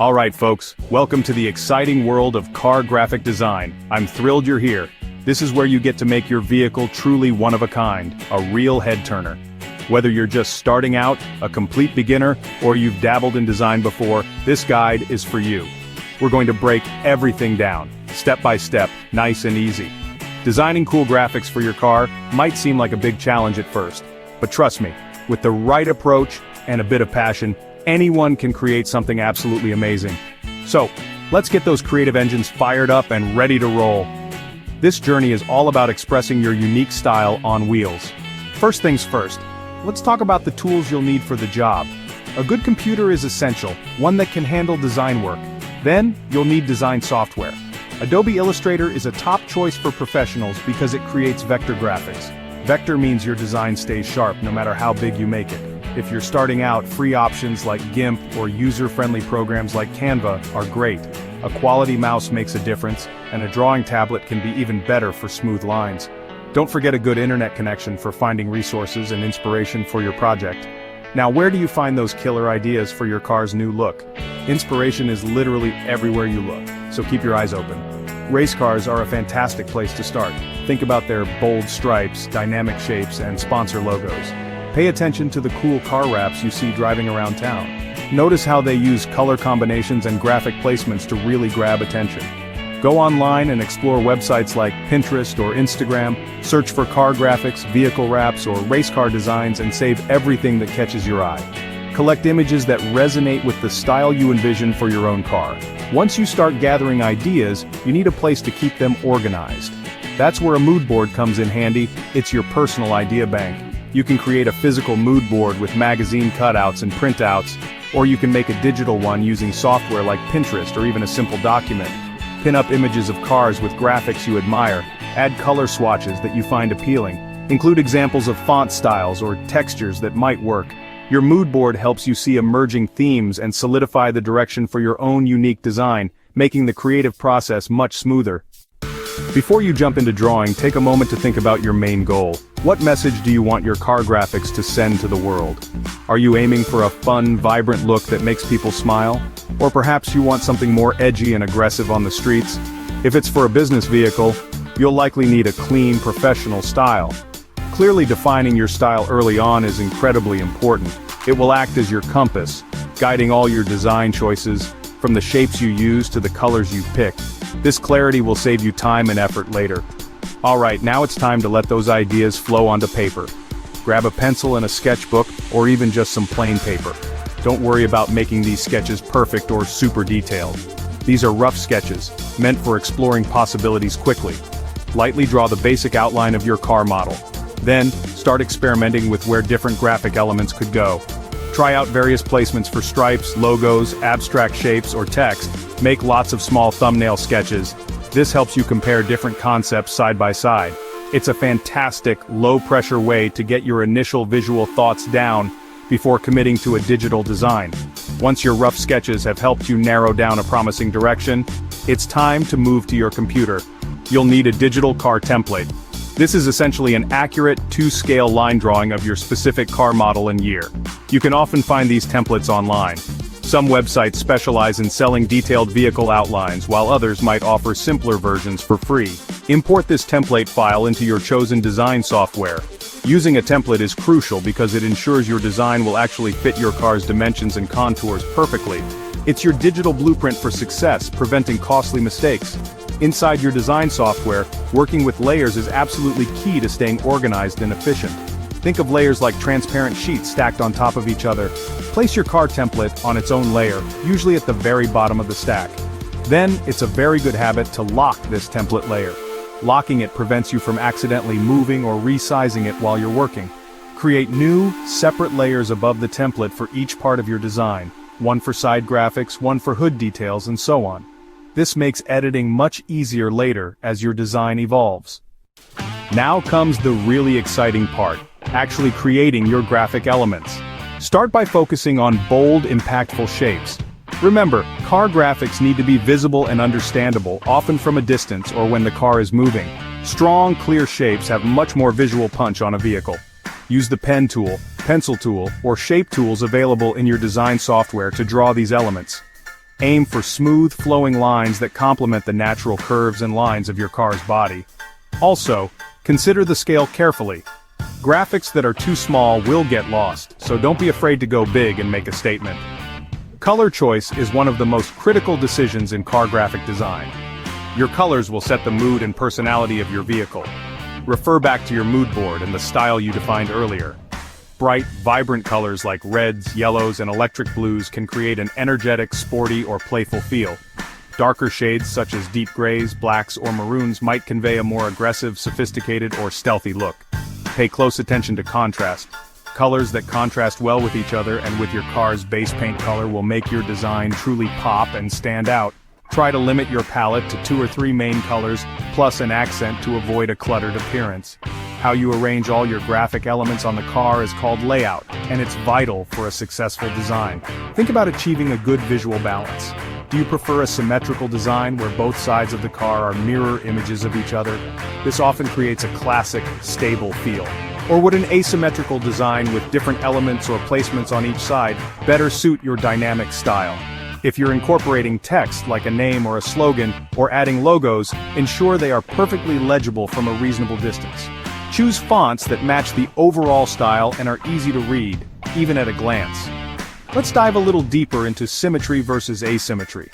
Alright folks, welcome to the exciting world of car graphic design. I'm thrilled you're here. This is where you get to make your vehicle truly one of a kind, a real head-turner. Whether you're just starting out, a complete beginner, or you've dabbled in design before, this guide is for you. We're going to break everything down, step by step, nice and easy. Designing cool graphics for your car might seem like a big challenge at first, but trust me, with the right approach and a bit of passion, anyone can create something absolutely amazing. So, let's get those creative engines fired up and ready to roll. This journey is all about expressing your unique style on wheels. First things first, let's talk about the tools you'll need for the job. A good computer is essential, one that can handle design work. Then, you'll need design software. Adobe Illustrator is a top choice for professionals because it creates vector graphics. Vector means your design stays sharp no matter how big you make it. If you're starting out, free options like GIMP or user-friendly programs like Canva are great. A quality mouse makes a difference, and a drawing tablet can be even better for smooth lines. Don't forget a good internet connection for finding resources and inspiration for your project. Now, where do you find those killer ideas for your car's new look? Inspiration is literally everywhere you look, so keep your eyes open. Race cars are a fantastic place to start. Think about their bold stripes, dynamic shapes, and sponsor logos. Pay attention to the cool car wraps you see driving around town. Notice how they use color combinations and graphic placements to really grab attention. Go online and explore websites like Pinterest or Instagram, search for car graphics, vehicle wraps, or race car designs and save everything that catches your eye. Collect images that resonate with the style you envision for your own car. Once you start gathering ideas, you need a place to keep them organized. That's where a mood board comes in handy. It's your personal idea bank. You can create a physical mood board with magazine cutouts and printouts, or you can make a digital one using software like Pinterest or even a simple document. Pin up images of cars with graphics you admire, add color swatches that you find appealing, include examples of font styles or textures that might work. Your mood board helps you see emerging themes and solidify the direction for your own unique design, making the creative process much smoother. Before you jump into drawing, take a moment to think about your main goal. What message do you want your car graphics to send to the world? Are you aiming for a fun, vibrant look that makes people smile? Or perhaps you want something more edgy and aggressive on the streets? If it's for a business vehicle, you'll likely need a clean, professional style. Clearly defining your style early on is incredibly important. It will act as your compass, guiding all your design choices, from the shapes you use to the colors you pick. This clarity will save you time and effort later. Alright, now it's time to let those ideas flow onto paper. Grab a pencil and a sketchbook, or even just some plain paper. Don't worry about making these sketches perfect or super detailed. These are rough sketches, meant for exploring possibilities quickly. Lightly draw the basic outline of your car model. Then, start experimenting with where different graphic elements could go. Try out various placements for stripes, logos, abstract shapes, or text. Make lots of small thumbnail sketches. This helps you compare different concepts side by side. It's a fantastic, low-pressure way to get your initial visual thoughts down before committing to a digital design. Once your rough sketches have helped you narrow down a promising direction, it's time to move to your computer. You'll need a digital car template. This is essentially an accurate, to-scale line drawing of your specific car model and year. You can often find these templates online. Some websites specialize in selling detailed vehicle outlines, while others might offer simpler versions for free. Import this template file into your chosen design software. Using a template is crucial because it ensures your design will actually fit your car's dimensions and contours perfectly. It's your digital blueprint for success, preventing costly mistakes. Inside your design software, working with layers is absolutely key to staying organized and efficient. Think of layers like transparent sheets stacked on top of each other. Place your car template on its own layer, usually at the very bottom of the stack. Then, it's a very good habit to lock this template layer. Locking it prevents you from accidentally moving or resizing it while you're working. Create new, separate layers above the template for each part of your design. One for side graphics, one for hood details, and so on. This makes editing much easier later as your design evolves. Now comes the really exciting part, actually creating your graphic elements. Start by focusing on bold, impactful shapes. Remember, car graphics need to be visible and understandable, often from a distance or when the car is moving. Strong, clear shapes have much more visual punch on a vehicle. Use the pen tool, pencil tool, or shape tools available in your design software to draw these elements. Aim for smooth, flowing lines that complement the natural curves and lines of your car's body. Also, consider the scale carefully. Graphics that are too small will get lost, so don't be afraid to go big and make a statement. Color choice is one of the most critical decisions in car graphic design. Your colors will set the mood and personality of your vehicle. Refer back to your mood board and the style you defined earlier. Bright, vibrant colors like reds, yellows, and electric blues can create an energetic, sporty, or playful feel. Darker shades such as deep grays, blacks, or maroons might convey a more aggressive, sophisticated, or stealthy look. Pay close attention to contrast. Colors that contrast well with each other and with your car's base paint color will make your design truly pop and stand out. Try to limit your palette to 2 or 3 main colors, plus an accent to avoid a cluttered appearance. How you arrange all your graphic elements on the car is called layout, and it's vital for a successful design. Think about achieving a good visual balance. Do you prefer a symmetrical design where both sides of the car are mirror images of each other? This often creates a classic, stable feel. Or would an asymmetrical design with different elements or placements on each side better suit your dynamic style? If you're incorporating text like a name or a slogan, or adding logos, ensure they are perfectly legible from a reasonable distance. Choose fonts that match the overall style and are easy to read, even at a glance. Let's dive a little deeper into symmetry versus asymmetry.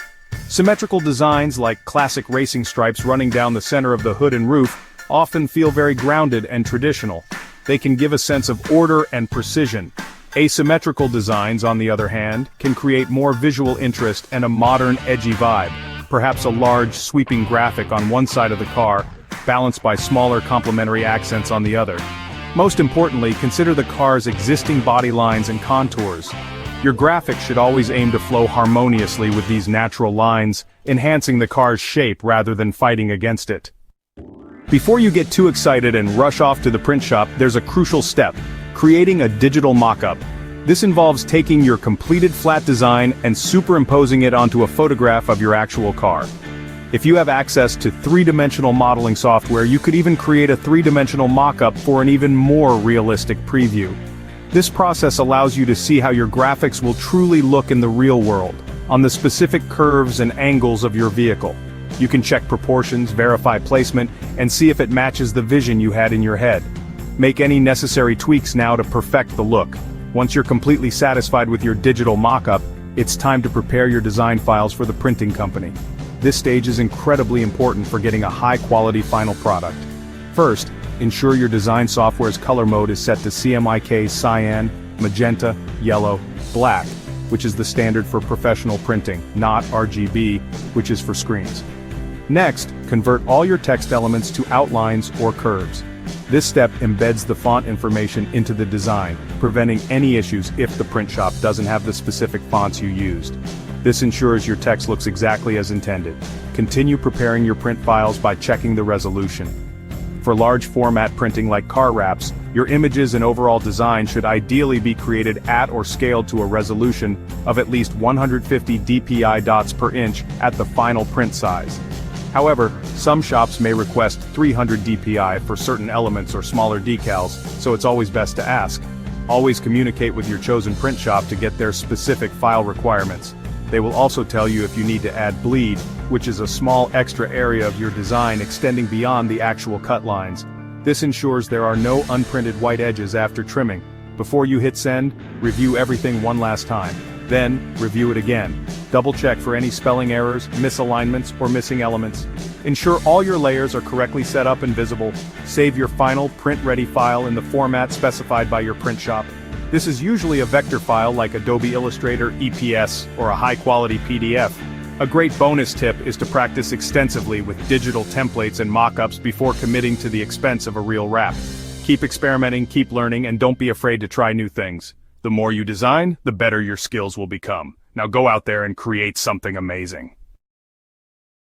Symmetrical designs like classic racing stripes running down the center of the hood and roof often feel very grounded and traditional. They can give a sense of order and precision. Asymmetrical designs, on the other hand, can create more visual interest and a modern, edgy vibe. Perhaps a large, sweeping graphic on one side of the car, balanced by smaller complementary accents on the other. Most importantly, consider the car's existing body lines and contours. Your graphics should always aim to flow harmoniously with these natural lines, enhancing the car's shape rather than fighting against it. Before you get too excited and rush off to the print shop, there's a crucial step: creating a digital mock-up. This involves taking your completed flat design and superimposing it onto a photograph of your actual car. If you have access to 3-dimensional modeling software, you could even create a 3-dimensional mock-up for an even more realistic preview. This process allows you to see how your graphics will truly look in the real world, on the specific curves and angles of your vehicle. You can check proportions, verify placement, and see if it matches the vision you had in your head. Make any necessary tweaks now to perfect the look. Once you're completely satisfied with your digital mock-up, it's time to prepare your design files for the printing company. This stage is incredibly important for getting a high-quality final product. First, ensure your design software's color mode is set to CMYK cyan, magenta, yellow, black, which is the standard for professional printing, not RGB, which is for screens. Next, convert all your text elements to outlines or curves. This step embeds the font information into the design, preventing any issues if the print shop doesn't have the specific fonts you used. This ensures your text looks exactly as intended. Continue preparing your print files by checking the resolution. For large format printing like car wraps, your images and overall design should ideally be created at or scaled to a resolution of at least 150 dpi dots per inch at the final print size. However, some shops may request 300 dpi for certain elements or smaller decals, so it's always best to ask. Always communicate with your chosen print shop to get their specific file requirements. They will also tell you if you need to add bleed, which is a small extra area of your design extending beyond the actual cut lines. This ensures there are no unprinted white edges after trimming. Before you hit send, review everything one last time. Then, review it again. Double-check for any spelling errors, misalignments, or missing elements. Ensure all your layers are correctly set up and visible. Save your final print-ready file in the format specified by your print shop. This is usually a vector file like Adobe Illustrator, EPS, or a high-quality PDF. A great bonus tip is to practice extensively with digital templates and mock-ups before committing to the expense of a real wrap. Keep experimenting, keep learning, and don't be afraid to try new things. The more you design, the better your skills will become. Now go out there and create something amazing.